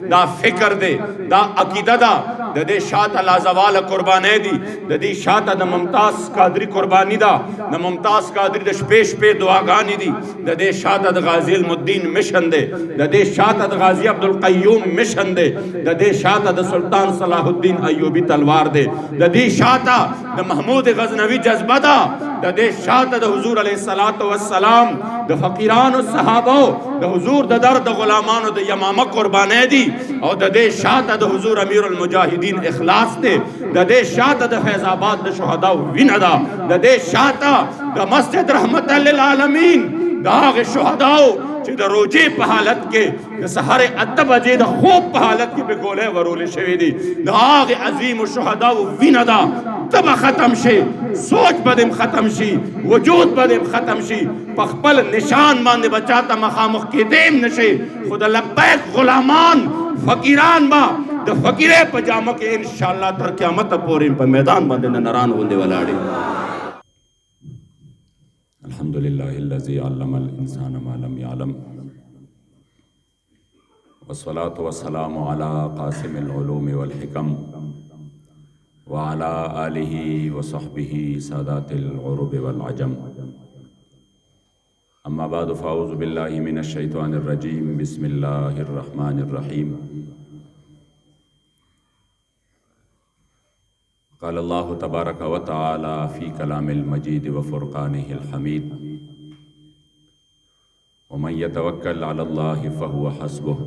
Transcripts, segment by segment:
दा फिक्र दे दा अकीदा दा दे शात लाजवाल कुर्बाने दी दे शात द मुमताज कादरी कुर्बानी दा न मुमताज कादरी द स्पेश पे दुआगानी दी दे शात द गाजी इल्मुद्दीन मिशन दे शात द गाजी अब्दुल कय्यूम मिशन दे शात द सुल्तान सलाहुद्दीन अय्यूबी तलवार दे शात द महमूद गजनवी जज्बा दा दे शात द हुजूर अलैहिस्सलातु वस्सलाम द फकीरान सहाबो द हुजूर द दर द गुलामान द यमामा कुर्बाने दी और दे शात द हुजूर अमीरुल मुजाहिदीन इखलास दे शात द फैजाबाद द शुहदा विनदा दे शात द मस्जिद रहमतल लिल आलमीन दाग शुहदाओ च द रोजे पे हालत के सहरे अदब बजे द खूब पे हालत के पे गोले वरोले शवी दी दाग अजीम शुहदा विनदा तब खत्म शे सोच बदम खत्म शी वजूद बदम खत्म शी पखपल निशान माने बचाता मखामुख के देम नशे खुदा लब्बैक गुलामान फकीरान बा द फकीरे पजामा के इंशाअल्लाह तर क़यामत पूरे पे मैदान बंदे नरान होंदे वालाड़ी। अल्हम्दुलिल्लाहिल्लज़ी अल्लमल इंसान मा लम यअलम वस्सलातु वस्सलामु अला क़ासिमिल उलूम वल हिकम व अला आलिहि व सहबिहि सादातिल उरुब वल अजम। अम्मा बाद फ़अऊज़ु बिल्लाहि मिनश शैतानिर रजीम बिस्मिल्लाहिर रहमानिर रहीम। क़ाल अल्लाहु तबारक व तआला फ़ी कलामिल मजीद व फ़ुरक़ानिहिल हमीद व मन यतवक्कल अलल्लाहि फ़हुव हस्बुह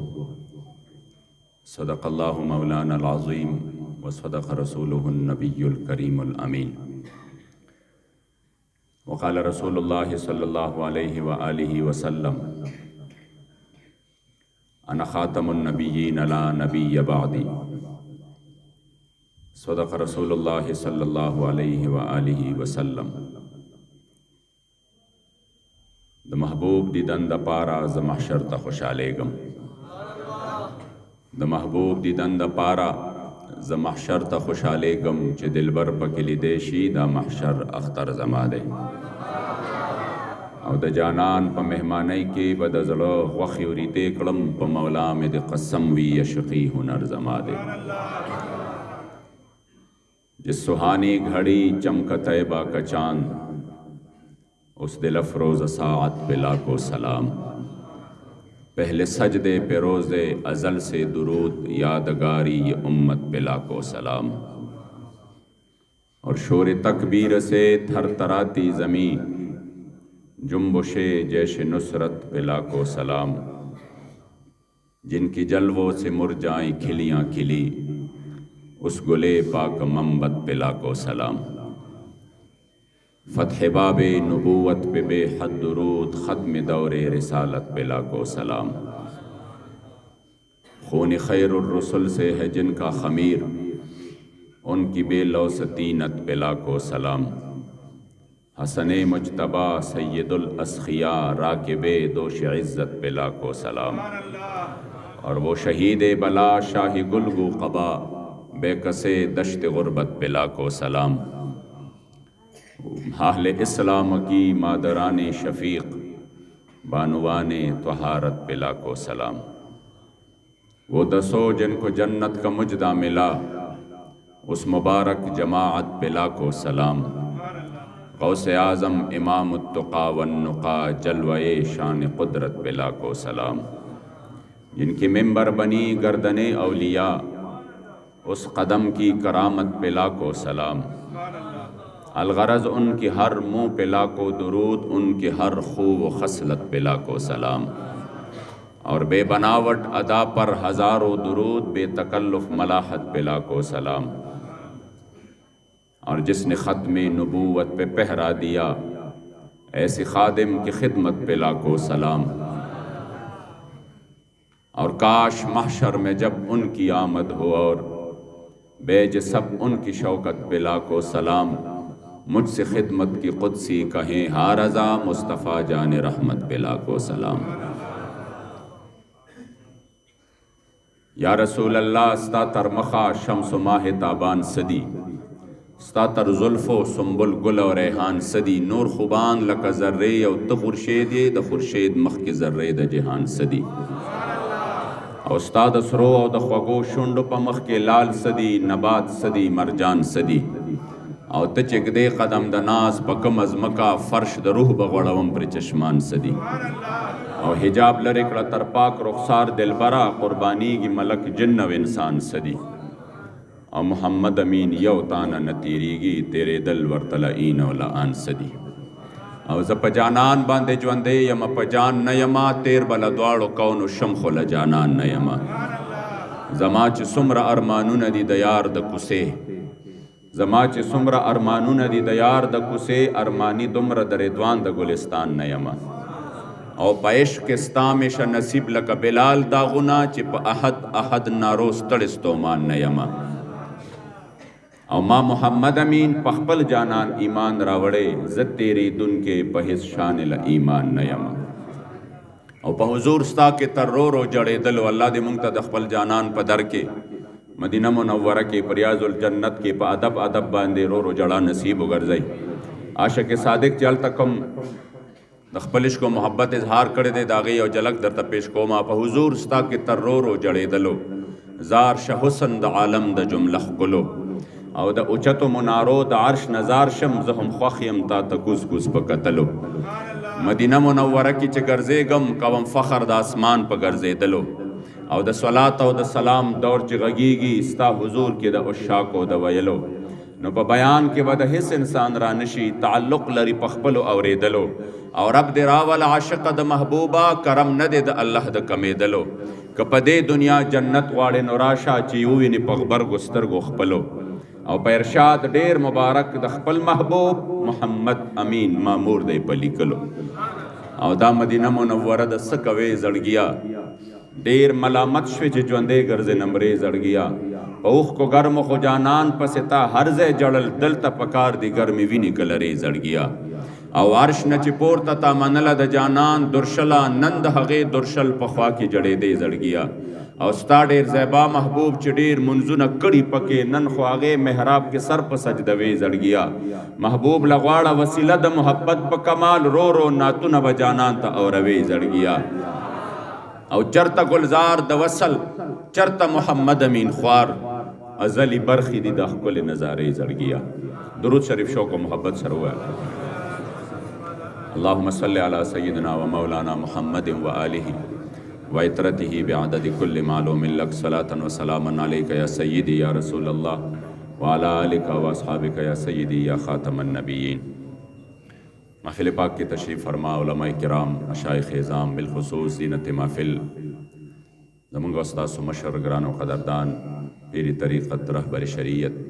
सदक़ल्लाहु मौलानल अज़ीम व सदक़ रसूलुहुन नबियुल करीमुल अमीन। व क़ाल रसूलुल्लाहि सल्लल्लाहु अलैहि व आलिहि वसल्लम अना ख़ातमुन नबिय्यीन ला नबिय्य बअदी सदक़ रसूलुल्लाहि सल्लल्लाहु अलैहि व आलिहि वसल्लम। द महबूब दीदन द पारा ज़ महशर त खुशालेगम द महबूब दीदन द पारा ज़ महशर त खुशालेगम च दिलबर पकिली देशी द महशर अख्तर जमादे और द जानान प मेहमानई के बद ज़लो वख़्यूरी तेकड़म प मौला में द कसम वी यशक़ी हुनर जमादे। जिस सुहानी घड़ी चमक तैबा का चांद उस दिल अफरोज़ साअत पे लाखों सलाम। पहले सजदे पे रोज़े अज़ल से दुरूद यादगारी ये उम्मत पे लाखों सलाम। और शोर तकबीर से थरथराती ज़मी जुम्बुशे जैश नुसरत पे लाखों सलाम। जिनकी जलवों से मुरझाई खिलियाँ खिली उस गुले पाक मंबत पे लाखों सलाम। फ़त्ह बाबे नबूवत पे बेहद दुरूद ख़त्म दौरे रिसालत पे लाखों सलाम। खून खैरुर रसूल से है जिनका ख़मीर उनकी बेलौसतीनत पे लाखों सलाम। हसने मुजतबा सैयदुल अस्खिया राकिबे दोश इज़्ज़त पे लाखों सलाम। और वो शहीद बला शाही गुलगू क़बा बेकसे दश्त गुरबत पे लाखों सलाम। हाल इस्लाम की मादराने शफ़ीक़ बानुवाने तहारत पे लाखों सलाम। वो दसो जिनको जन्नत का मुजदा मिला उस मुबारक जमाअत पे लाखों सलाम। गौसे आज़म इमाम उत्तुक़ा वन्नुक़ा जलवाए शान कुदरत पे लाखों सलाम। जिनकी मिंबर बनी गर्दने औलिया उस कदम की करामत पे लाखों सलाम। अलगरज उनकी हर मुँह पे लाखों दुरूद उनके हर खूब व खसलत पे लाखों सलाम। और बेबनावट अदा पर हज़ारों दुरूद बेतकल्लुफ़ मलाहत पे लाखों सलाम। और जिसने ख़त्म नबूवत पे पहरा दिया ऐसे खादिम की खिदमत पे लाखों सलाम। और काश महशर में जब उनकी आमद हो और बेज सब उनकी शौकत पे लाखों सलाम। मुझसे खिदमत की कुदसी कहें हा रज़ा मुस्तफ़ा जान रहमत पे लाखों सलाम। या रसूल अल्लाह स्तातर मखा शम्स माह ताबान सदी स्तातर जुल्फ़ो सुम्बुल गुल और रेहान सदी नूर खुबान लका ज़र्रे और द खुर्शीद मख के ज़र्रे द जहान सदी। او استاد سرو او د خوږو شونډو په مخ کې لال سدي نبات سدي مرجان سدي او ته چې دې قدم د ناز په کوم ازمکا فرش د روح بغړوم پر چشمان سدي او حجاب لري کړه تر پاک رخسار دلبرا قربانیږي ملک جن او انسان سدي او محمد امین یو تانه نتیریږي تیرې دل ورتله این او لآن سدي او زه په جانان باندې ژوندی یم په جان نه یما تیر بله دواړو کونو شم خو له جانان نه یما زما چې څومره ارمانونه دي د یار د کوڅې زما چې څومره ارمانونه دي د یار د کوڅې ارمانی دومره د رضوان د ګلستان نه یما او په عشق کې ستا همیشه نصیب لکه بلال داغونه چې په احد احد نارو ستړی ستومان نه یما او ما محمد امین په خپل جانان ایمان راوړې زه تېرېدونکې په هیڅ شان له ایمان نه یم او په حضور ستا کې تر رو رو جړېدلو الله دې موږ ته د خپل جانان په در کې مدینه منوره کې په ریاض الجنت کې په ادب ادب باندې رو رو جړه نصیب وګرځئ عاشق صادق چې هلته کوم د خپل عشق و محبت اظهار کړی دی د هغې یو جلک درته پیش کومه په حضور ستا کې تر رو رو جړېدلو زار شه حسن د عالم د جمله ښکلو او د اوچتو منارو د عرش نظار شم زه هم خوښ یم تا ته کوز کوز په کتلو مدینه منوره کې چې ګرځېږم کوم فخر د اسمان په ګرځېدلو او د صلات او د سلام دور چې غږیږي ستا حضور کې د عشاقو د ویلو نو په بیان کې به د هیڅ انسان را نشي تعلق لري په خپلو اورېدلو او رب دې راول عاشق د محبوبه کرم نه دی د الله د کمېدلو که په دې دنیا جنت غواړې نو راشه چې ووینې په غبرګو سترګو خپلو او په ارشاد ډیر مبارک د خپل محبوب محمد امین مامور دی په لیکلو او دا مدینه منوره د څه کوې زړګیا ډیر ملامت شوې چې ژوندی ګرځې نمرې زړګیا په اوښکو ګرمو خو جانان پسې تا هر ځای جړل دلته پکار دی ګرمې وینې که لرې زړګیا او عرش نه چې پورته تا منله د جانان درشله نن د هغې درشل په خوا کې جړېدې زړګیا او ستا ډیر زیبا محبوب چې ډیر منځونه کړي پکې نن خو هغې محراب کې سر په سجدوي زړګیا محبوب له غواړه وسیله د محبت په کمال رو رو ناتونه به جانان ته اوروي زړګیا او چرته ګلزار د وصل چرته محمد امین خوار ازلی برخې دي د ښکلې نظارې زړګیا درود شریف شوق و محبت سره ووایه اللهم صل علی سیدنا و مولانا محمد و آله وعطرته بعدد كل معلوم لك صلاة وسلاما عليك يا سيدي يا رسول الله وعلى آلك واصحابك يا سيدي يا خاتم النبيين محفل پاک کی تشریف فرما علماء کرام مشایخ اعظام بالخصوص زینت محفل زمونږ استاد مشر ګران او قدردان پیری طریقت رهبر شریعت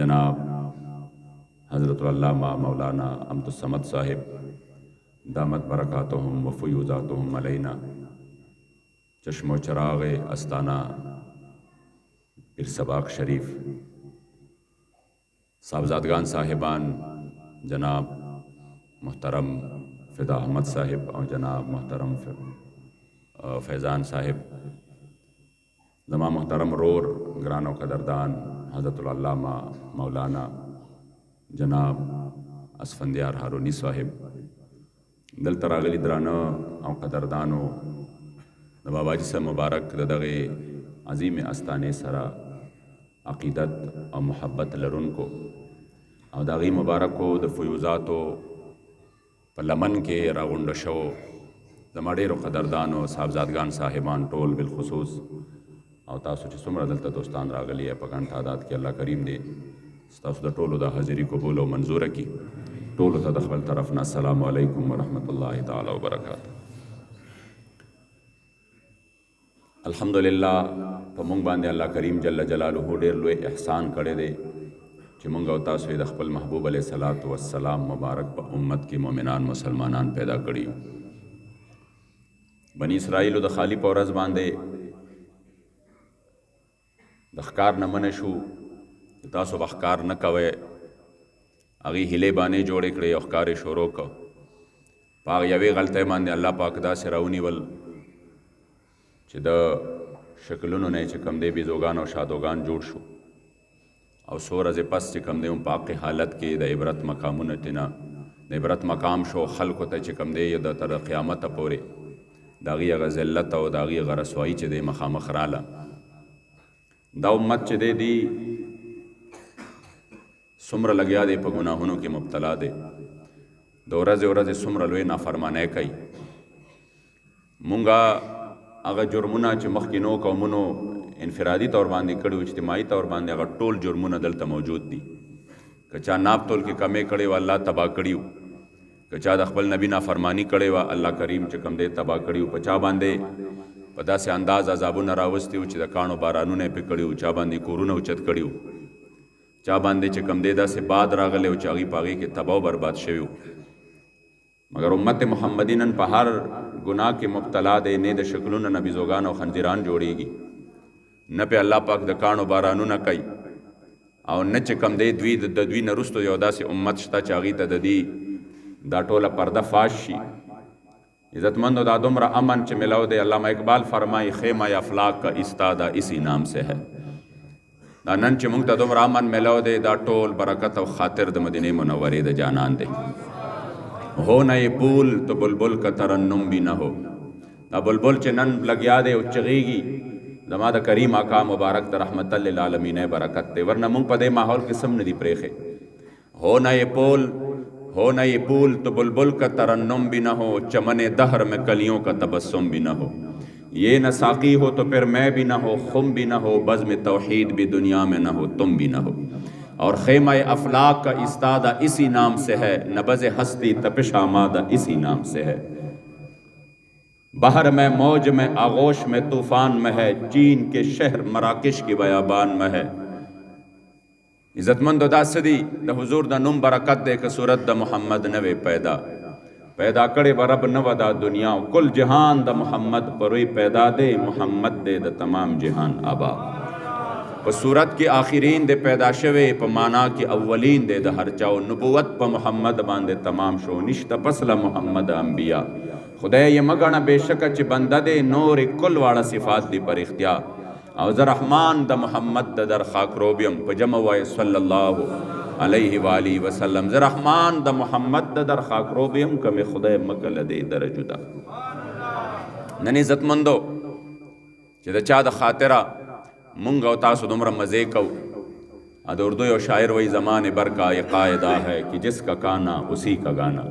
جناب حضرت العلامہ مولانا امت الصمد صاحب دامت برکاتهم و فیوزاتهم علینا چشم و چراغ استانہ پیر سباق شریف صاحبزادگان صاحبان جناب محترم فدا احمد صاحب اور جناب محترم فیضان صاحب زما محترم رور گران و قدردان حضرت العلامہ مولانا جناب اسفندیار هارونی صاحب دلته راغلي درانه او قدردانو د بابا جی صاحب مبارک د دغه عظیم استانې سره عقیدت او محبت لرونکو او د هغې مبارکو د فیوزاتو په لمن کې راغونډه شو زما ډېرو قدردانو صاحبزادګان صاحبان ټول بالخصوص او تاسو چې څومره دلته دوستان راغلي په ګڼ تعداد کې الله کریم دی ستاسو د ټولو د حاضري قبول او منظوره کړي ټولو ته د خپل طرف نه السلام علیکم ورحمت الله تعالی وبرکاته الحمدلله په مونږ باندې الله کریم جل جلاله ډېر لوی احسان کړی دی چې مونږ او تاسو یې د خپل محبوب علیه الصلاۃ والسلام مبارک په امت کې مؤمنان مسلمانان پیدا کړي بنی اسرائیلو د خالی په ورځ باندې د ښکار نه منع شو تاسو به ښکار نه کوئ هغې هیلې بانې جوړې کړې او ښکار یې شروع کړ په هغه یوې غلطۍ باندې الله پاک داسې راونیول چې د شکلونو نه چې کم دی بیزوګان او شادوګان جوړ شو او څو ورځې پس چې کم دی په هغې حالت کې د عبرت مقامونه تینا د عبرت مقام شو خلکو ته چې کم دی د تر قیامته پورې داغي هغه ذلت او داغي هغه رسوایي چې دی مخامخ راله. دا امت چې دی څومره لګیا دی په ګناهونو کې مبتلا دی، د ورځې ورځې څومره لوی نافرمانی کوي. مونږه هغه جرمونه چې مخکې نو قومونو انفرادي طور باندې کړي، اجتماعي طور باندې هغه ټول جرمونه دلته موجود دي. که چا ناپ تول کې کمې کړې وه الله تباه کړي وو، که چا د خپل نبي نافرمانی کړې وه الله کریم چې کوم دی تباه کړي وو. په چا باندې په داسې انداز عذابونه راوستي وو چې د کاڼو بارانونه یې پې کړي وو، چا باندې کورونه اوچت کړي وو، چا باندې چې کوم دی داسې باد راغلی و چې هغې په هغې کې تباه و برباد شوي وو. مگر امت محمدی نن په هر ګناه کې مبتلا دی، نه د شکلونه نه بیزوګان او خنزیران جوړیږي، نه پې الله پاک د کاڼو بارانونه کوي، او نه چې کوم دی دوی د دوی نه وروستو یو داسې امت شته چې هغې ته د دې دا ټوله پرده فاش شي. عزتمندو دا دومره امن چې ملو دی، علامه اقبال فرمایي خیمه افلاک کا استادا اسی نام سے ہے. دا نن چې موږ ته دومره امن ملو دی دا ټول برکت او خاطر د مدینه منورې د جانان دی. ہو نہ یہ پول تو بلبل کا ترنم بھی نہ ہو. دا بلبل چې نن لګیا دی او چغیږي زما د کریم آقا مبارک ته رحمت للعالمین برکت دی، ورنه موږ په دې ماحول کې سم نه دي پرېښې. ہو نہ یہ پول تو بلبل کا ترنم بھی نہ ہو، چمن دہر میں کلیوں کا تبسم بھی نہ ہو. یہ نہ ساقی ہو تو پھر میں بھی نہ ہو، خم بھی نہ ہو، بزم توحید بھی دنیا میں نہ ہو، تم بھی نہ ہو. اور خیمہ افلاک کا استادہ اسی نام سے ہے، نبض ہستی تپش آمادہ اسی نام سے ہے. بحر میں موج میں آغوش میں طوفان میں ہے، چین کے شہر مراکش کی بیابان میں ہے. عزتمندو دا سدی د حضور د نوم برکت دے کہ صورت د محمد نوے پیدا کڑے برب نو دا دنیا، کل جہان د محمد پروی پیدا دے، محمد دے د تمام جہان آبا. په صورت کې آخرین دے پیدا شوے، په معنا کې اولین دے د هر چاو. نبوت په محمد باندې تمام شو، نشته پسله محمد انبیاء. خدای یې مګڼه بېشکه چې بنده دے، نور کل واړه صفات دی پر اختیار. او زه رحمان د محمد د در خاک روبیم، په جمع وای صلی الله علیه و آله وسلم. زه رحمان د محمد د در خاک روبیم، کمې خدای مکله دې در جدا. نن عزتمندو چې د چا د خاطره مونږ او تاسو دومره مزې کوو. د اردو یو شاعر وایي زمانے بر کا یہ قاعدہ ہے کہ جس کا کانا اسی کا گانا.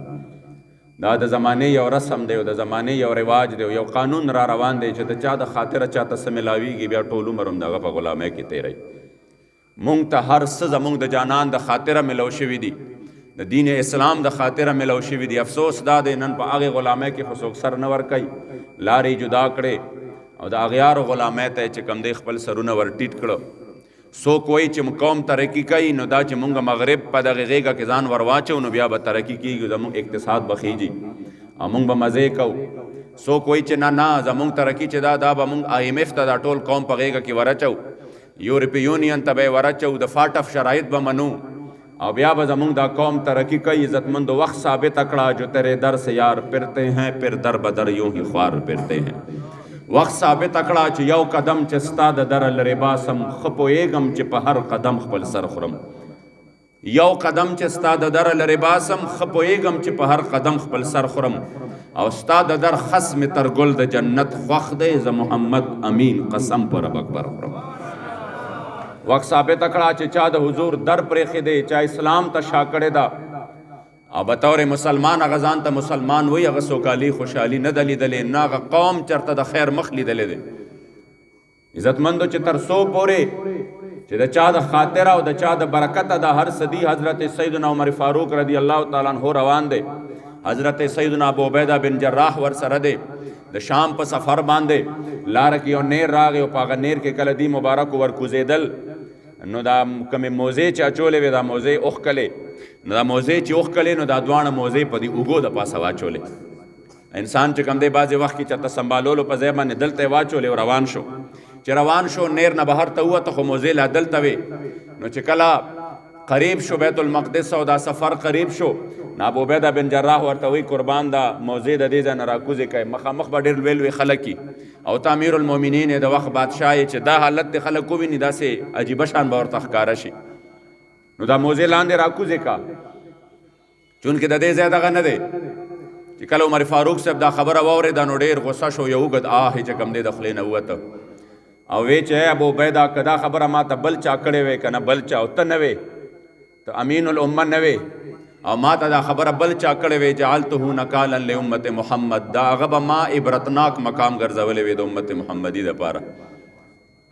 دا د زمانې یو رسم دی او د زمانې یو رواج دی، یو قانون را روان دی چې د چا د خاطره چاته څه ملاویږي بیا ټول عمر هم د هغه په غلامۍ کې تېروي. مونږ ته هر څه زمونږ د جانان د خاطره ملو شوي دي، د دین اسلام د خاطره ملو شوي دي. افسوس دا دی نن په هغې غلامۍ کې خو څوک سر نه ورکوي، لارې جدا کړې او د اغیارو غلامۍ ته چې کوم دی خپل سرونه ور ټیټ کړو. څوک وایي چې قوم ترقي کوي، نو دا چې مونږ مغرب په دغې غېږه کې ځان ور واچو نو بیا به ترقي کېږي، زمونږ اقتصاد به خیږي او مونږ به مزې کوو. څوک وایي چې نه زمونږ ترقي چې دا به مونږ IMF ته دا ټول قوم په غېږه کې ورچو، یورپی یونین ته به یې ورچو، د فاټف شرایط به منو او بیا به زمونږ دا قوم ترقي کوي. عزتمندو وقت ثابت کړه جو تیرے در سے یار پھرتے ہیں، پھر در بدر یوں ہی خوار پھرتے ہیں. وقت ثابت کړه چې یو قدم چې ستا د در لرې باسم، ښه پوهېږم چې په هر قدم خپل سر خورم. یو قدم چې ستا د در لرې باسم، ښه پوهېږم چې په هر قدم خپل سر خورم. او ستا د در خس مې تر ګل د جنت خوښ دی، زه محمد امین قسم په رب اکبر خورم. وقت ثابت کړه چې چا د حضور در پرېښی دی، چا اسلام ته شا کړې ده او بطور مسلمان هغه ځان ته مسلمان وایي، هغه سوکالي خوشحالي نه ده لیدلې، نه هغه قوم چېرته د خیر مخ لیدلی دی. عزتمندو چې تر څو پورې چې د چا د خاطره او د چا د برکته د هر صدی حضرت سیدنا عمر فاروق رضی الله تعالی عنہ روان دی، حضرت سیدنا ابو عبیدہ بن جراح ور سره دی. د شام په سفر باندې لاره کې یو نیر راغی او په هغه نیر کې کله دی مبارک ور کوزېدل، نو دا کومې موزې چې اچولې وې دا موزې اوښکلې، نو دا موزې چې اوښکلې نو دا دواړه موزې په دې اوږو د پاسه واچولې. انسان چې کوم دی بعضې وخت کې چېرته سنبالولو په ځای باندې دلته یې واچولې او روان شو. چې روان شو نیر نه بهر ته ووته خو موزې لا دلته وې. نو چې کله قریب شو بیت المقدس او دا سفر قریب شو، نو ابو عبیدہ بن جراح ورته وایي قربان دا موزې د دې ځای نه راکوزې کړئ، مخامخ به ډېر لوی لوی خلک وي او ته امیر المؤمنین د وخت بادشاه یې چې دا حالت د خلک وویني داسې عجیبه شان به ورته ښکاره شي. نو دا موزې لاندې راکوزې کا، چونکې د دې ځای دغه نه دی چې چې کله عمر فاروق صاحب دا خبره واورېده نو ډېر غصه شو، یو اوږد آه چې کوم دی د خولې نه ووته او وی چې ابو عبیده که دا خبره ما ته بل چا کړې وې که نه بل چا، او ته نه وې، ته امین الامه نه وې او ما ته دا خبره بل چا کړې وې جعلته نکالا لامت محمد، دا هغه به ما عبرتناک مقام ګرځولی وې د امت محمدي دپاره،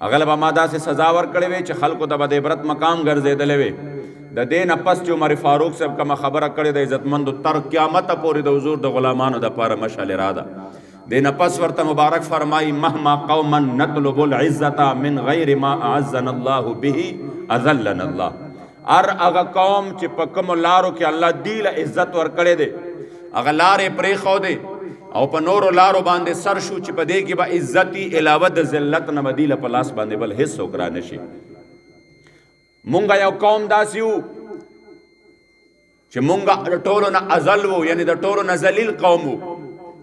هغه له به ما داسې سزا ورکړې وې چې خلکو ته به د عبرت مقام ګرځېدلی وې. د دې نه پس چې عمر فاروق صاحب کومه خبره کړې د عزتمندو تر قیامته پورې د حضور د غلامانو دپاره مشعل را ده. دې نه پس ورته مبارک فرمایي مهما قوما نطلب العزة من غیر ما اعزنا الله به اذلنا الله. هر هغه قوم چې په کومو لارو کې الله دی له عزت ورکړی دی هغه لارې پرېښودې او په نورو لارو باندې سر شو چې په دې کې به عزتي علاوه د ذلت نه به دی له په لاس باندې بل هېڅ څوک را نشي. مونږ یو قوم داسې وو چې مونږ د ټولو نه ازل وو، یعنی د ټولو نه ذلیل قوم وو.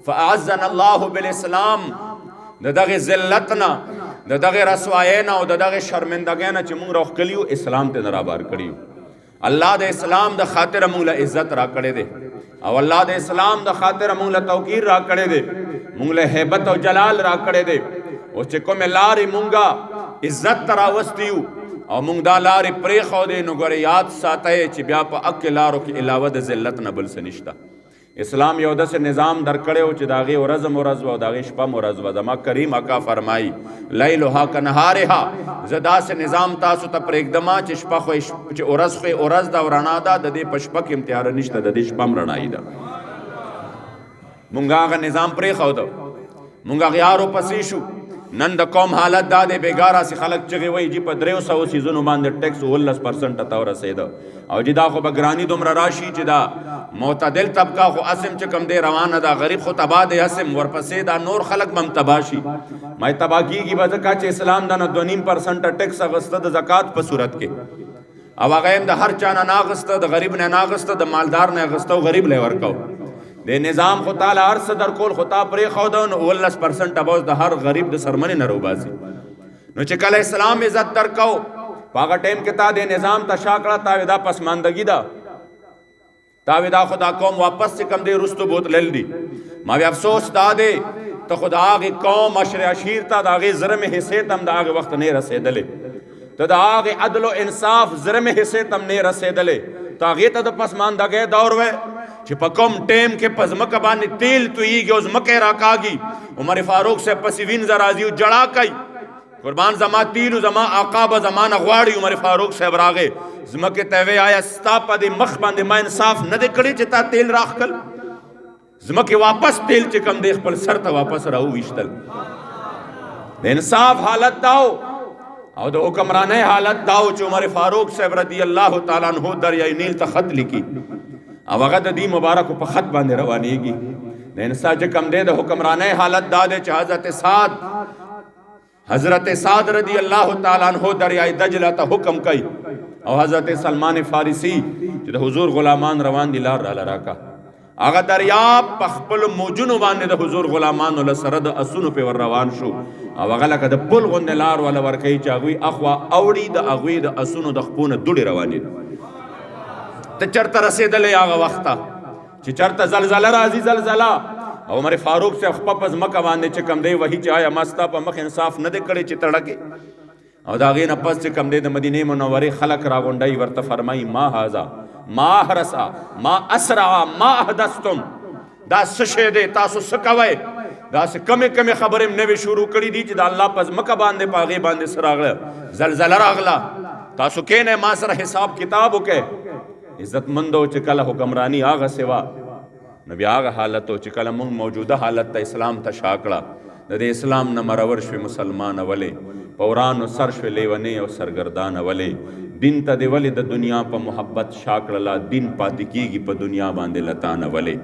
فاعزنا الله بالاسلام، د دغې ذلت نه د دغې رسوایۍ نه او د دغې شرمندګۍ نه چې مونږ راښکلي یو اسلام ته نه رابار کړي یو. الله د اسلام د خاطره مونږ له عزت را کړی دی او الله د اسلام د خاطره مونږ له توقیر را کړی دی، مونږ له هیبت او جلال را کړی دی. او چې کومې لارې مونږه عزت ته راوستي یو او مونږ دا لارې پرېښودې نو ګورې یاد ساتئ چې بیا په حق لارو کې علاوه د ذلت نه بل څه نشته. اسلام یو داسې نظام درکړی و چې د هغې ورځ هم ورځ وه او د هغې شپه هم ورځ وه. زما کریم اکا فرمایي لیلها کنهارها، زه داسې نظام تاسو ته پرېږدمه چې شپه خو چې ورځ خو ورځ ده او رڼا ده، د دې په شپه کې هم تیاره نشته، د دې شپه هم رڼایي ده. مونږ هغه نظام پرېښوده، مونږ اغیارو پسې شو. نن د قوم حالت دا دی بېګاره سي خلک چغې وایي جي په 300 څیزونو باندې ټیکس 19% ته ورسېده او جي دا خو به ګراني دومره راشي چې دا معتدل طبقه خو اسم چې کم دی روانه ده، غریب خو تباه دی اسم، ورپسې دا نور خلک به هم تباه شي. ما تباه کېږي به ځکه چې اسلام دا نه 2.5% ټیکس اخیسته د زکات په صورت کې او هغه هم د هر چا نه نه اخیسته، د غریب نه نه اخیسته، د مالدار نه اخیسته او غریب له ورکو. د نظام خو تعالی هر څه درکول خو تا پرېښوده نو 19% به د هر غریب د سرمنې نه روباسي. نو چې کله اسلام عزت درکو په هغه ټایم کې تا د نظام ته شا کړه، تا وې دا پسماندګي ده، تا وې دا خو دا قوم واپس چې کوم دی رستو بوتلل دي. ما وی افسوس دا دی ته خو د هغې قوم عشر عشیر ته د هغې زرمې حصې ته هم د هغې وخت نه رسېدلې، ته د هغې عدل و انصاف زرمې حصې ته هم نه رسېدلې، ته هغې ته د پسماندګۍ دور وی چې په کوم ټیم کې په ځمکه باندې تیل تویږي او ځمکه یې راکاږي. عمر فاروق صاحب پسې وینځه راځي او جړا کوي قربان زما تیلو زما آقا به زما نه غواړي. عمر فاروق صاحب راغی ځمکې ته وی آیا ستا په دې مخ باندې ما انصاف نه دی کړی چې تا تیل راښکل؟ ځمکې واپس تیل چې کوم دی خپل سر ته واپس راوویشتل. د انصاف حالت دا او د حکمرانۍ حالت دا چې عمر فاروق صاحب رضی الله تعالی عنہ دریای نیل ته خط لیکي او هغه د دې مبارکو په خط باندې روانېږي. د انسان چې کم دی د حکمرانۍ حالت دا دی چې حضرت سعد رضی الله تعالی عنہ دریای دجله ته حکم کوي او حضرت سلمان فارسی چې د حضور غلامان روان دي لار راله راکا، هغه دریاب په خپل موجونو باندې د حضور غلامانو له سره د اسونو پې ور روان شو او هغه لکه د پل غوندې لار والا ورکوي چې هغوی اخوا اوړي د هغوی د اسونو د خپو نه دوړې روانې دي. ته چرته رسېدلی هغه وخته چې چرته زلزله راځي زلزله او عمر فاروق صاحب خپه په ځمکه باندې چې کم دی وهي چې آیا ما ستا په مخ انصاف نه دی کړی چې تړکې او د هغې نه پس چې کم دی د مدینې منورې خلک راغونډوي ورته فرمایي ما هذا ما احرسا ما اسرع ما احدثتم، دا څه شی دی تاسو څه کوئ؟ داسې کمې کمې خبرې م نوې شروع کړي دي چې د الله په ځمکه باندې په هغې باندې څه راغله زلزله راغله، تاسو کښېنئ ما سره حساب کتاب وکئ. عزتمندو چې کله حکمرانی هغه سوا نو بیا هغه حالت چې کله موږ موجوده حالت ته اسلام ته شا کړه د دې اسلام نه مرور شوې مسلمان ولې په ورانو سر شوې لیونې او سرګردانه ولې دین ته دې ولې د دنیا په محبت شا کړله دین پاتې کېږي په دنیا باندې لتانه ولې.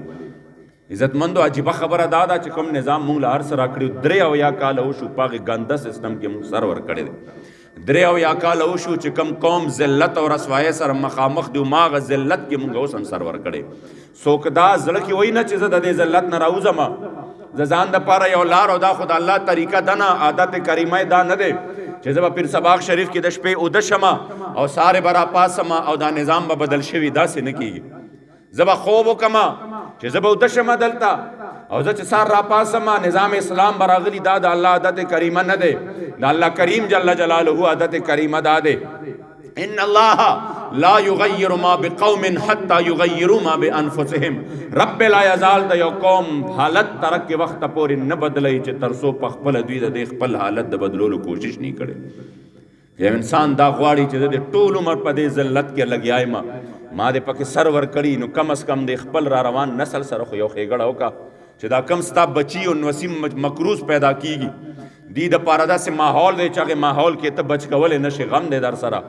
عزتمندو عجیبه خبره دا ده چې کوم نظام موږ له هر څه راکړي 3 کاله وشو په هغې ګنده سیسټم کې موږ سر ورکړی دی. 3 کاله وشو چې کم قوم ذلت او رسوایۍ سره مخامخ دی ما هغه ذلت کې مونږ اوس هم سر ورکړی. څوک دا زړه کې وایي نه چې زه د دې ذلت نه راوځم، زه ځان دپاره یو لار او دا خو د الله طریقه ده نه، عادت کریمه دا نه دی چې زه به پیر صباغ شریف کې د شپې اوده شمه او سارې به راپاسمه او دا نظام به بدل شوي، داسې نه کېږي. زه به خوب وکړمه چې زه به ودشم دلته او زه چې سار را پاسم نظام اسلام براغلی دا د الله عادت کریمه نه دی د الله کریم جل جلاله عادت کریمه دا دی ان الله لا یغیر ما بقوم حتى یغیروا ما بانفسهم رب لا یزال د یو قوم حالت ترک وخت پورې نه بدلی چې ترسو په خپل دوی د خپل حالت د بدلولو کوشش نه کړي یو انسان دا غواړي چې د ټول عمر په دې ذلت کې لګیای ما د پکې سر ور کړی نو کم از کم د خپل را روان نسل سره خو یو خېګړه وکا چې دا کم ستا بچی او نسیم مکروز پیدا کیږي دی د پاره داسې ماحول دی چې هغه ماحول کې ته بچ کول نشي غم دی در سره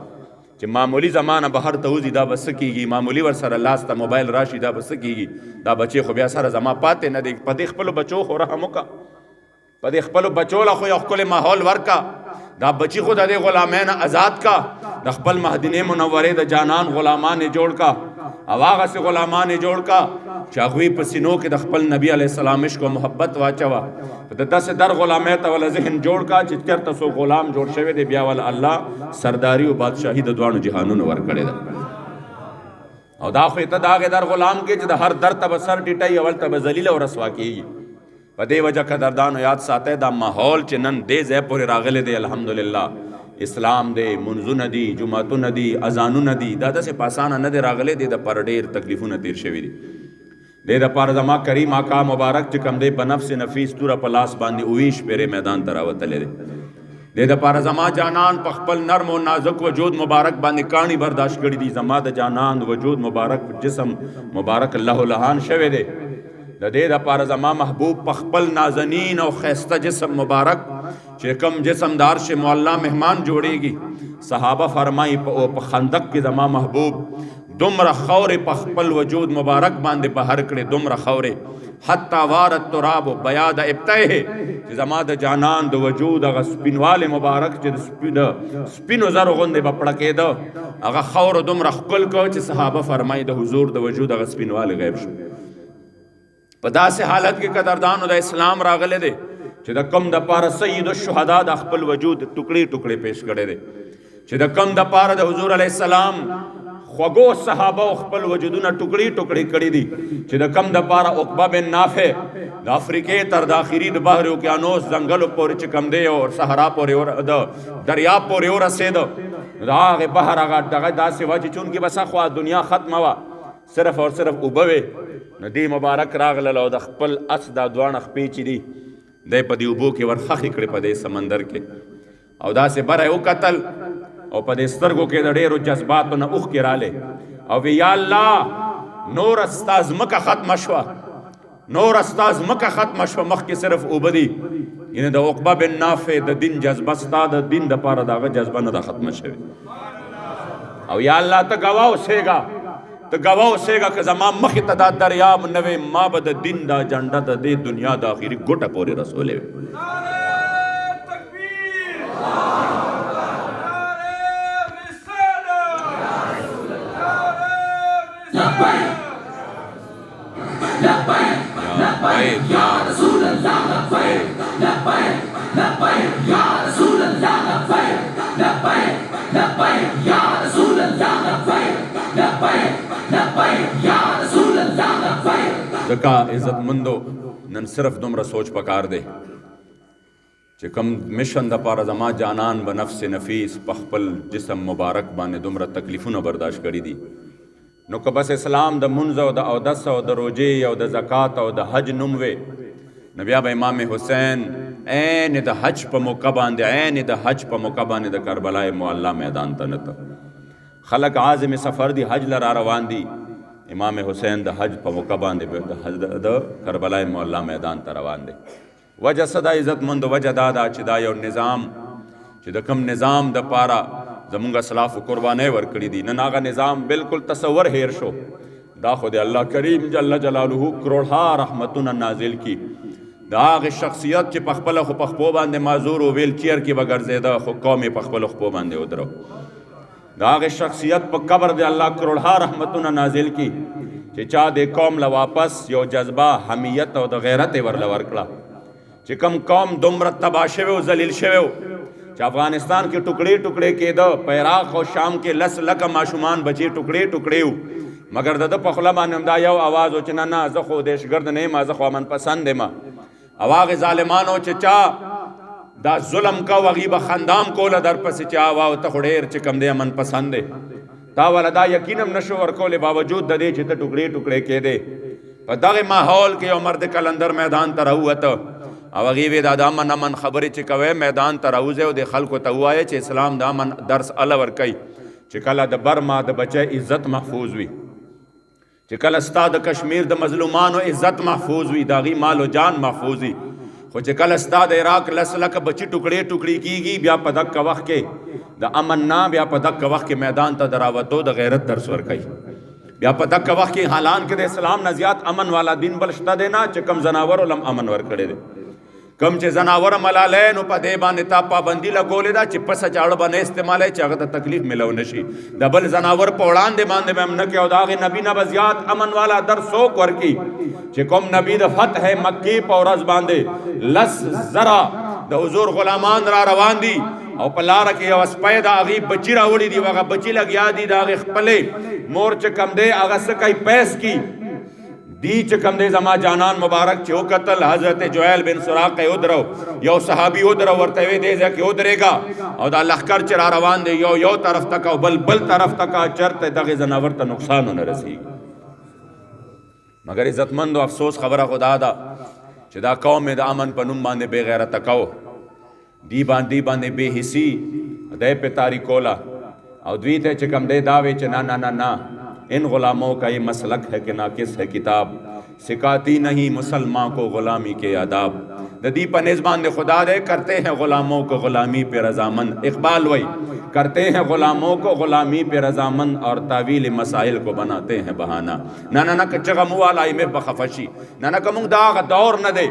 چې معمولی زمانه بهر ته وځي دا بس کیږي معمولی ور سره لاس ته موبایل راشي دا بس کیږي دا بچي خو بیا سره زما پاتې نه دی په دې خپل بچو خو رحم وکا په دې خپل بچو لا خو یو خپل ماحول ورکا دا بچی خو د غلامین آزاد کا د خپل مدینه منوره د جانان غلامان جوړ کا او هغه سي غلامان جوړ کا چې هغه په سینو کې د خپل نبی علی السلام عشق او محبت واچوا د داسې در غلامه ته ول ذهن جوړ کا چې چرته سو غلام جوړ شوی دی بیا ول الله سرداری او بادشاہي د دوانو جهانونو ور کړی دا او دا خو ته داغه در غلام کې چې د هر در ته سر ټیټي اول ته ذلیل او رسوا کیږي په دې وجه قدردانو یاد ساته دا ماحول چې نن دې ځای پورې راغلی دی الحمدلله اسلام دی منځونه دي جمعتونه دي اذانونه دي دا داسې په اسانه نه دی راغلی دی د پر ډېر تکلیفونه تیر شوي دي دې دپاره زما کریم آقا مبارک چې کوم دی په نفس نفیس توره په لاس باندې اویش پیرې میدان ته راوتلی دی دې دپاره زما جانان په خپل نرم او نازک وجود مبارک باندې کاڼي برداشت کړي دي زما د جانان وجود مبارک جسم مبارک الله لهان شوی دی د دې دپاره زما محبوب په خپل نازنین او خیسته جسم مبارک چې کم جسم دار شه مولا مهمان جوړیږي صحابه فرمایي په خندق کې زما محبوب دومره خورې په خپل وجود مبارک باندې بهر کړې دومره خورې حتی وارت تراب بیاد ابتئه چې زما د جانان د وجود هغه سپینواله مبارک چې د سپینو زرو غوندې به پړکېده هغه خور دومره ښکل کو چې صحابه فرمایي د حضور د وجود هغه سپینواله غیب شو په داسې حالت کې قدردانو د اسلام راغلی دی چې د کم د پاره سید الشهدا د خپل وجود ټوکړي ټوکړي پیش کړی دی چې د کم د پاره د حضور علیه السلام خوږو صحابه خپل وجودونه ټوکړي ټوکړي کړي دي چې د کم د پاره عقبه بن نافع د افریقې تر د آخري د بحر اوقیانوس ځنګلو پورې چې کم دی او صحرا پورې د دریاب پورې ورسېده د هغې بحر هغه دغه داسې وه چې چونکې بس خوا دنیا ختمه وه صرف او صرف اوبه وې نو دی مبارک راغلل او د خپل اس دا دواړه خپې چې دي دی په دې اوبو کې ورخښې کړې په دې سمندر کې او داسې بره یې وکتل او په دې سترګو کې د ډېرو جذباتو نه اوښکې رالې او وی یا الله نور ستا ځمکه ختمه شوه نور ستا ځمکه ختمه شوه مخکې صرف اوبه دي یعنې د عقبه بن نافع د دین جذبه ستا د دین دپاره د هغه جذبه نه ده ختمه شوې او یا الله ته ګواه اوسېږه ته ګواه اوسېږه که زما مخې ته دا دریاب نه وی ما به د دین دا جنډه د دې دنیا د آخري ګوټه پورې رسولې وي ځکه عزت مندو نن صرف دومره سوچ پکار دی چې کم مشن د پاره زما جانان به نفس نفیس په خپل جسم مبارک باندې دومره تکلیفونه برداشت کړي دي نو که بس اسلام د منځ او د اودس او د روجې او د زکات او د حج نوم وی نو بیا به امام حسین عین د حج په موقع باندې د کربلای معلی میدان ته نته خلق عازم سفر دی حج لرا روان دي امام حسین د حج په موقع باندې د کربلای معلی میدان ته روان دي وجه صدا عزت مند وجه دا چې دا یو نظام چې د کم نظام د پاره زمونږ اسلاف قربانۍ ورکړي دي نن هغه نظام بالکل تصور هیر شو دا خو د الله کریم جل جلاله کروڑها رحمتونه نازل کی دا هغه شخصیت چې په خپله خو په خپو باندې معذور او ویل چیر کې به ګرځېده خو قوم یې په خپلو خپو باندې ودرو دا هغه شخصیت په قبر د الله کروڑها رحمتونه نازل کی چې چا د قوم له واپس یو جذبه حمیت او د غیرت یې ورله ورکړه چې کم قوم دومره تباه شوی او ذلیل شوی چې افغانستان کې ټوکړې ټوکړې کېده په عراق او شام کې لس لکه ماشومان بچې ټوکړې ټوکړې مگر د په خوله باندې دا یو आवाज او چې نه زه خو دهشتګرد نه یم، زه خو امن پسند یم. او هغه ظالمانو چې چا دا ظلم کا وغي به خندام کوله در پسې چې واو ته خو ډېر چې کم دی امن پسند دی، تا والا دا یقینم نشو ورکولې باوجود د دې چې ته ټوکړې ټوکړې کېدې. په دغه ماحول کې یو مرد کلندر میدان ته راووته او هغې وې دا د امن خبرې چې کوی میدان ته راوځئ او د خلکو ته ووایه چې اسلام د امن درس اله ورکوي چې کله د برما د بچی عزت محفوظ وي، چې کله ستا د کشمیر د مظلومانو عزت محفوظ وي، د هغوی مال و جان محفوظ وي. خو چې کله ستا د عراق لس لکه بچي ټوکړې ټوکړې کېږي، بیا په دغه وخت کې د امن نه، بیا په دغه وخت کې میدان ته د راوتو د غیرت درس ورکوي. بیا په دغه وخت کې حالان کې د اسلام نه زیات امن والا دین بل شته دی نه چې کم زناورو لم امن ورکړی دی. کم چې زناور ملالی نو په دې باندې تا پابندي لګولې ده چې پسه چاړه به نه استعمالوي چې هغه ته تکلیف ملو نشي. د بل زناور په وړاندې باندې به هم نه کوي او د هغې نبي نه به زیات امن والا درس څوک ورکي چې کوم نبي د فتح مکې په ورځ باندې 10,000 د حضور غلامان را روان دي او په لاره کې یو سپی د هغې بچي راوړي دي، هغه بچي لګیا دي د هغې خپلې مور چې کم دی هغه څه کوي پیس کی دی چې کم دی زما جانان مبارک چې وکتل حضرت جویل بن سراقه ودرو یو صحابي ودرو ورته وی دی ځکه ودرېږه او دا لښکر چې را روان دی یو طرف تک او بل طرف تک چرته دغه زناور ته نقصان نه رسیږي. مگر عزتمندو افسوس خبره خدا ده چې دا قوم د امن په نوم باندې بے غیرته کو، دی باندې بے حسی دی په تاریکولا او دوی ته چې کم دی دا وی چې نه ان غلاموں کا یہ مسلک ہے کہ ناقص ہے کتاب، سکھاتی نہیں مسلمان کو غلامی کے آداب. دی په نظام نے خدا دے کرتے ہیں غلاموں کو غلامی پہ رضامند. اقبال وئی کرتے ہیں غلاموں کو غلامی پہ رضامند اور تعویل مسائل کو بناتے ہیں بہانہ. نہ کچغه مو والا میں بخفشی نہ کوم دا دور نه دے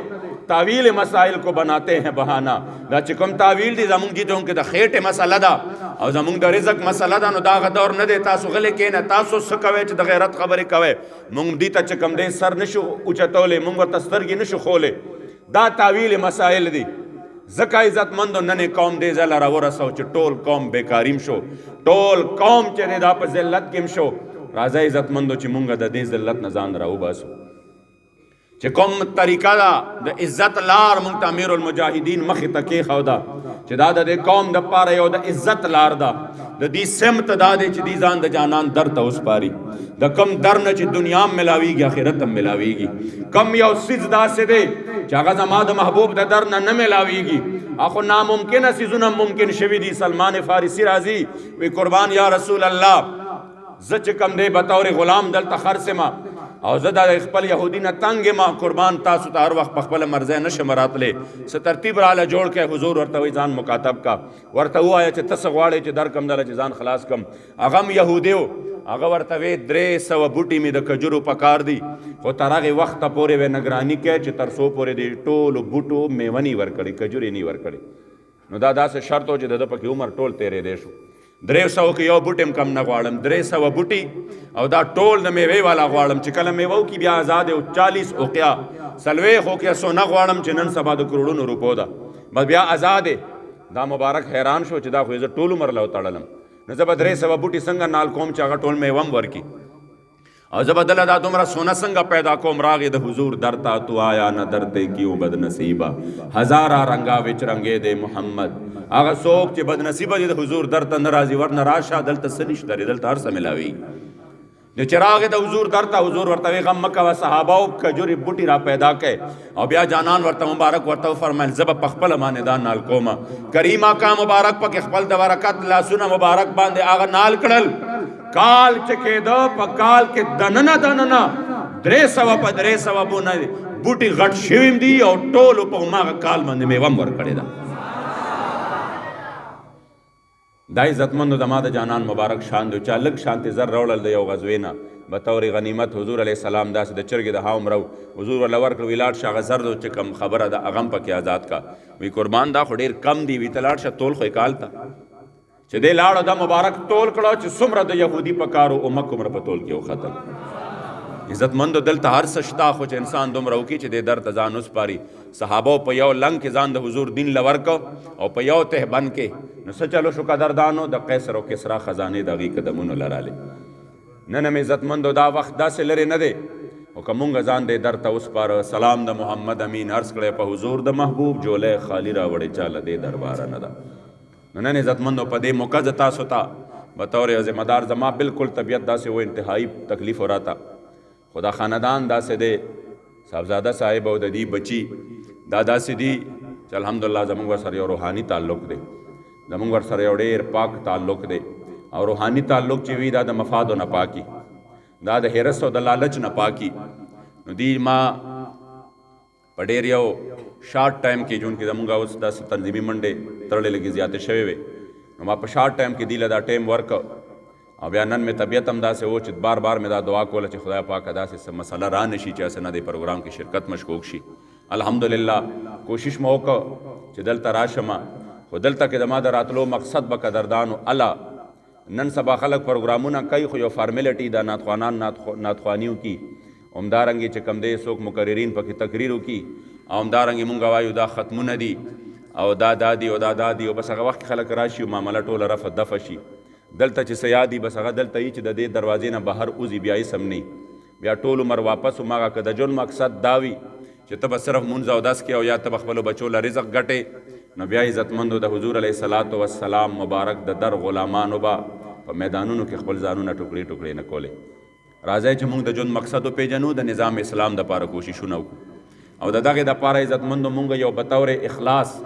تعویل مسائل کو بناتے ہیں بہانہ. دا چې کوم تعویل دی زمونږ دي ته د خېټې مسله ده او زمونږ د رزق مسله ده، نو دا دور نه دی. تاسو غلې کېنه، تاسو څه کوئ چې د غیرت خبرې کوئ. مونږ دي ته چې کوم دی سر نشو اوچتولی، مونږ ورته سترګې نشو خولی. دا تعویل مسائل دي. ځکه عزتمندو نن قوم دې ځای له راورسو چې ټول قوم بیکاریم شو، ټول قوم چې دی دا په ذلت کې شو. راځه عزتمندو چې مونږ د دې ذلت نه ځان راوباسو. چې کوم طریقه ده د عزت لار مونږ ته امیر المجاهدین مخې ته کېښوده چې دا د قوم دپاره یو د عزت لار ده. د دې سمت دا دی چې دې ځان د جانان در ته وسپاري. د کم در نه چې دنیا هم ملاویږي آخرت هم ملاویږي. کم یو څیز داسې دی چې هغه زما د محبوب د در نه ملاویږي. اخو ناممکنه څیزونه ممکن شوي دي. سلمان فارسی راځي وی قربان یا رسول الله زه چې کم دی بطور غلام دلته خرڅما او زه د خپل یهودي نه تنګ یم، قربان تاسو ته هر وخت په خپله مرضی نشم راتلی، څه ترتیب راله جوړ کړئ. حضور ورته وایي ځان مکاتب کا، ورته ووایه چې ته څه غواړې چې درکم دله چې ځان خلاص کم. هغه هم یهودی و، هغه ورته وی 300 بوټي مې د کجورو پکار دي، خو تر هغې وخته پورې وی نګراني کوي چې تر څو پورې د ټولو بوټو میوه نی ورکړي، کجورې نی ورکړي. نو دا داسې شرط و چې د ده پکې عمر ټول تېرېدی شو. 300 کې یو بوټی هم کم نه غواړم، 300 بوټي او دا ټول د میوې والا غواړم چې کله میوه وکړي بیا آزاد او 40 اوقیا 40 اوقیا سونه غواړم چې نن سبا د کروڑونو روپو ده بس بیا آزاد. دا مبارک حیران شو چې دا خو زه ټول عمر له وتړلم، نو زه به 300 بوټي څنګه نال کوم چې هغه ټول میوه هم ورکړي او زه به دله دا دومره سونه څنګه پیدا کوم. راغې د حضور در تا تو آیا نه درته کیوں بد نصیبه هزاره رنگا وچ رنگې دی محمد. هغه څوک چې بد نصیبه دي د حضور در ته نه راځي، ورنه راشه دلته څه نشته دی، دلته هر څه ملاویږي. نو چې راغې د حضور در ته، حضور ورته وی غم مه کوه، صحابهو کجورې بوټي را پیدا کړئ او بیا جانان ورته مبارک ورته وفرمیل زه به په خپله باندې دا نال کومه. کریم آقا مبارک پکې خپل د برکت لاسونه مبارک باندې هغه نال کړل. کال چې کېده په کال کې دننه 300 په 300 بوټي غټ شوي دي او ټولو په هماغه کال باندې میوه هم ورکړې ده. دا عزتمندو د ما د جانان مبارک شان دی. چا لږ شانتې زر راوړل د یو غزوې نه بطور غنیمت حضور علیه السلام داسې د چرګې د هاو مرو حضور ورله ورکړ، وی لاړ شه هغه زر چې کوم خبره ده هغه هم پکې آزاد کا. وی قربان دا خو ډېر کم دی، وی ته لاړ شه تول خو یې کال ته چې دی لاړو دا مبارک تول کړه چې څومره د یهودي په کارو امک عمره په تول کې وختل. عزتمندو دلته هر څه شته خو چې انسان دومره وکړي چې دې در ته ځان وسپاري. صحابو په یو لنګ کې ځان د حضور دین له ورکو او په یو ته بند کې نو څه چلو شو قدردانو د قیصر او کسرا خزانې د هغې قدمونو لرالې. نن مې عزتمندو دا وخت داسې لرې نه دی او که مونږ ځان دی در ته وسپاره سلام د محمد امین عرض کړی په حضور د محبوب جولی خالی راوړې چاله دې درباره نه ده. نو نن عزتمندو په دې موقع زه تاسو ته بطور یو ذمہ دار زما بالکل طبیعت داسې و انتهایی تکلیف وراته خو دا خاندان داسې دی صاحبزاده صاحب او د دې بچي دا داسې دي چې الحمدلله زموږ ورسره یو روحاني تعلق دی زموږ ورسره یو ډېر پاک تعلق دی او روحاني تعلق چې وي دا د مفادو نه پاکي دا د حرص او د لالچ نه پاکي. نو دی ما په ډېر یو شارټ ټایم کې جون کې زموږ اوس داسې تنظیمي منډې تړلې لږې زیاتې شوې وې نو ما په شارټ ټایم کې دی له دا ټایم ورک او بیا نن مې طبیعت هم داسې و چې بار بار مې دا دعا کوله چې خدای پاکه داسې څه مسله را نه شي چې هسې نه دې پروګرام کې شرکت مشکوک شي. الحمدلله کوشش مو وکړه چې دلته راشم خو دلته کې زما د راتلو مقصد به قدردانو الله نن سبا خلک پروګرامونه کوي خو یو فارمیلټي دا ناتخوانان ناتخوانیو کی همدارنګې چې کم دی څوک مقررین پکې تقریر وکړي او همدارنګې مونږ وایو دا ختمونه دي او دا دادی او دا دادی او بس هغه وخت خلک راشي او معامله ټوله رفع دفع شي. دلته چې څه یادي بس هغه دلته یي چې د دې دروازې نه بهر وځي بیا یې سم نه بیا ټول عمر واپس هماغه که د ژوند مقصد دا وي چې ته به صرف مونځ او دس کې او یا ته به خپلو بچو له رزق ګټې نو بیا عزتمندو د حضور علیه الصلاۃ والسلام مبارک د در غلامانو به په میدانونو کې خپل ځانونه ټوکړې ټوکړې نه کولې. راځئ چې مونږ د ژوند مقصد وپېژنو د نظام اسلام دپاره کوششونه وکړو او د دغې دپاره عزتمندو مونږ یو بطور اخلاص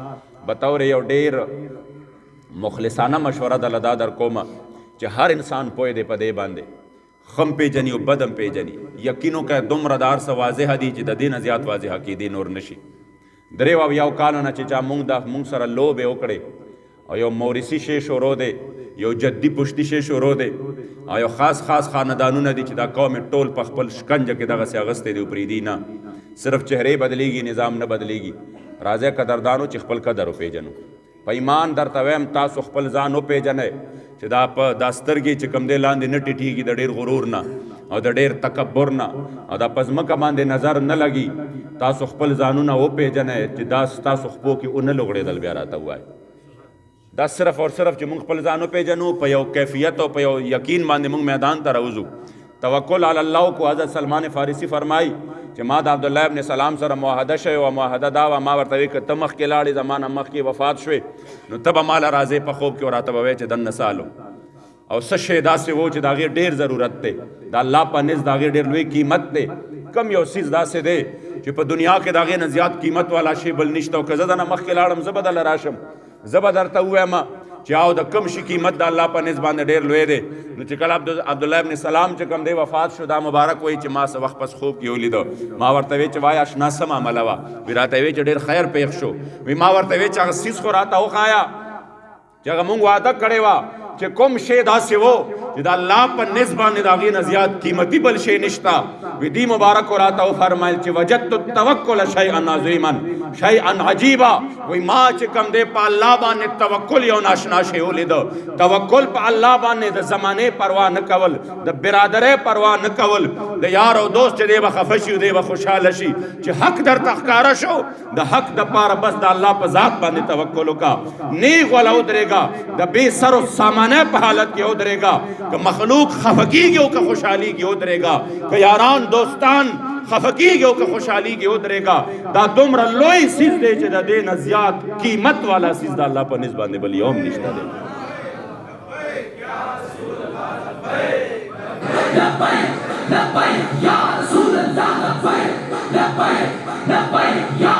بطور یو ډېر مخلصانه مشوره دله دا در کومه چې هر انسان پوه دی په دې باندې خم پیژني او بدم پیژني یقینو که دومره د هر څه واضحه دي چې د دې نه زیات واضحه کېدې نور نشي. 3 کالو نه چې چا مونږ سره لوبې وکړې او یو موریثي شی شروع دی یو جدي پشتي شی شروع دی او یو خاص خاندانونه دي چې دا قوم ټول په خپل شکنجه کې دغسې اغوستی دی او پرېږدي نه صرف چهرې بدلیږي نظام نه بدلیږي. راځئ قدردانو چې خپل قدر وپېژنو په ایمان درته وایم تاسو خپل ځان وپېژنئ چې دا سترګې چې کوم دی لاندې نه ټیټېږي د ډېر غرور نه او د ډېر تکبر نه او دا په ځمکه باندې نظر نه لګي. تاسو خپل ځانونه وپېژنئ چې دا ستاسو خپو کې ونه لوغړېدل بیا راته ووایئ دا صرف اور صرف چې موږ خپل ځان وپېژنو په یو کیفیت او په یو یقین باندې موږ میدان ته راوځو. توکل علی الله کو حضرت سلمان فارسی فرمایي چې ما د عبدالله ابن سلام سره معاهده شوې وه معاهده دا وه ما ورته وایي که ته مخکې لاړې زما نه مخکې وفات شوې نو ته به ماله راځې په خوب کې او راته به وایې چې دننه سالو او څه شی داسې و چې د هغې ډېر ضرورت دی د الله په نزد د هغې ډېر لوی قیمت دی. کم یو څیز داسې دی چې په دنیا کې د هغې نه زیات قیمت والا شی بل نشته او که زه دنه مخکې لاړم زه به دله راشم زه به درته ووایم چې او د کم شي قیمت د الله په نزد باندې ډېر لوی دی. نو چې کله عبدالله ابن سلام چې کوم دی وفات شو دا مبارک وایي چې ما څه وخت پس خوب کې ولیده ما ورته وی چې وایه اشنا څه معامله وه وی راته وی چې ډېر خیر پېښ شو وی ما ورته وی چې هغه څیز خو راته وښایه چې هغه مونږ واده کړې وه چې کوم شی داسې و چې د الله په نزد باندې د هغې نه زیات قیمتي بل شی نشته وی دی مبارک راته وفرمیل چې وجدت التوکل شیئا عظیما شیئا عجیبا وی ما چې کوم دی په الله باندې توکل یو ناشنا شی ولیده توکل په الله باندې د زمانې پروا نه کول د برادرۍ پروا نه کول د یار او دوست چې دی به خفه شي دی به خوشحاله شي چې حق درته ښکاره شو د حق دپاره بس د الله په ذات باندې توکل وکړه نیغ وله ودرېږه د بې سر و سامانه په حالت کې ودرېږه که مخلوق خفه کېږي او که خوشحالېږي ودرېږه که یاران دوستان خفه کېږي او که خوشحالېږي ودرېږه دا دومره لوی څیز دی چې د دې نه زیات قیمت والا څیز د الله په نزد باندې بل یو هم نشته دی. لبیک لبیک یا رسول اللہ لبیک لبیک لبیک یا